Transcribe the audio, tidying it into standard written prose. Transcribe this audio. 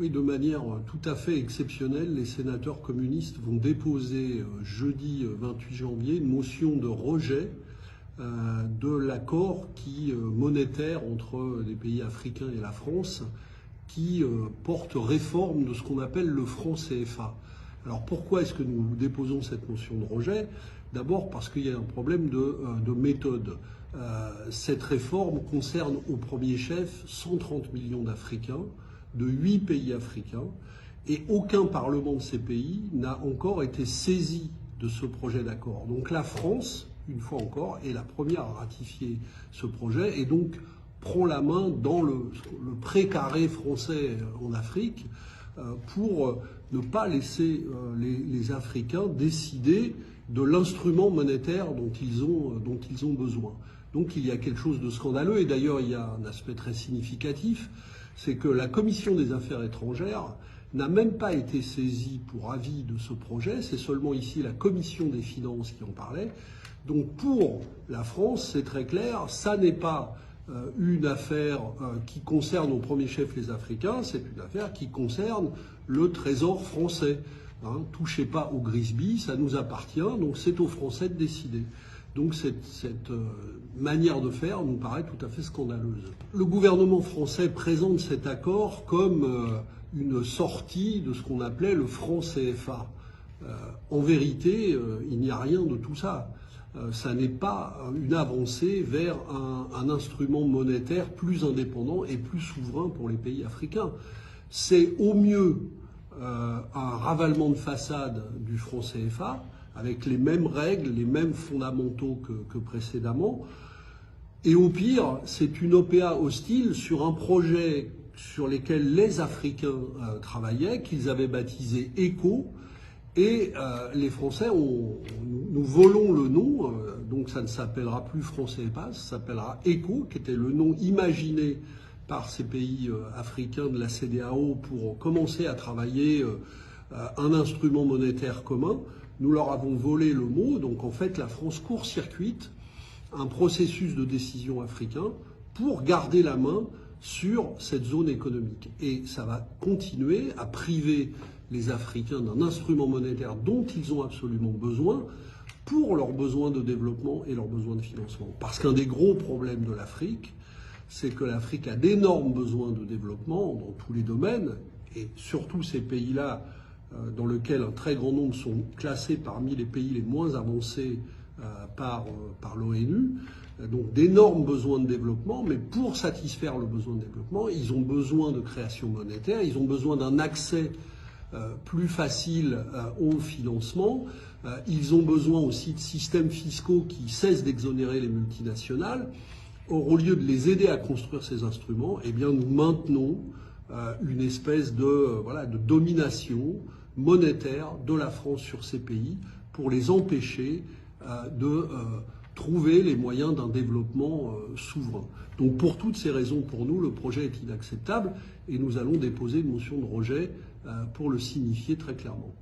Oui, de manière tout à fait exceptionnelle, les sénateurs communistes vont déposer jeudi 28 janvier une motion de rejet de l'accord monétaire entre les pays africains et la France qui porte réforme de ce qu'on appelle le franc CFA. Alors pourquoi est-ce que nous déposons cette motion de rejet? D'abord parce qu'il y a un problème de méthode. Cette réforme concerne au premier chef 130 millions d'Africains, de 8 pays africains, et aucun parlement de ces pays n'a encore été saisi de ce projet d'accord. Donc la France, une fois encore, est la première à ratifier ce projet et donc prend la main dans le précaré français en Afrique pour ne pas laisser les Africains décider de l'instrument monétaire dont ils ont besoin. Donc il y a quelque chose de scandaleux, et d'ailleurs il y a un aspect très significatif, c'est que la Commission des affaires étrangères n'a même pas été saisie pour avis de ce projet, c'est seulement ici la Commission des finances qui en parlait. Donc pour la France, c'est très clair, ça n'est pas une affaire qui concerne au premier chef les Africains, c'est une affaire qui concerne le Trésor français. Touchez pas au Grisby, ça nous appartient, donc c'est aux Français de décider. Donc cette manière de faire nous paraît tout à fait scandaleuse. Le gouvernement français présente cet accord comme une sortie de ce qu'on appelait le franc CFA. En vérité, il n'y a rien de tout ça. Ça n'est pas une avancée vers un instrument monétaire plus indépendant et plus souverain pour les pays africains. C'est au mieux un ravalement de façade du franc CFA, avec les mêmes règles, les mêmes fondamentaux que précédemment. Et au pire, c'est une OPA hostile sur un projet sur lequel les Africains travaillaient, qu'ils avaient baptisé ECO. Et les Français, nous volons le nom, donc ça ne s'appellera plus franc CFA, ça s'appellera ECO, qui était le nom imaginé par ces pays africains de la CEDEAO pour commencer à travailler un instrument monétaire commun. Nous leur avons volé le mot, donc en fait la France court-circuite un processus de décision africain pour garder la main sur cette zone économique. Et ça va continuer à priver les Africains d'un instrument monétaire dont ils ont absolument besoin pour leurs besoins de développement et leurs besoins de financement. Parce qu'un des gros problèmes de l'Afrique, c'est que l'Afrique a d'énormes besoins de développement dans tous les domaines, et surtout ces pays-là dans lesquels un très grand nombre sont classés parmi les pays les moins avancés par l'ONU, donc d'énormes besoins de développement, mais pour satisfaire le besoin de développement, ils ont besoin de création monétaire, ils ont besoin d'un accès plus facile au financement, ils ont besoin aussi de systèmes fiscaux qui cessent d'exonérer les multinationales. Or, au lieu de les aider à construire ces instruments, eh bien, nous maintenons une espèce de domination monétaire de la France sur ces pays pour les empêcher de trouver les moyens d'un développement souverain. Donc pour toutes ces raisons, pour nous, le projet est inacceptable et nous allons déposer une motion de rejet pour le signifier très clairement.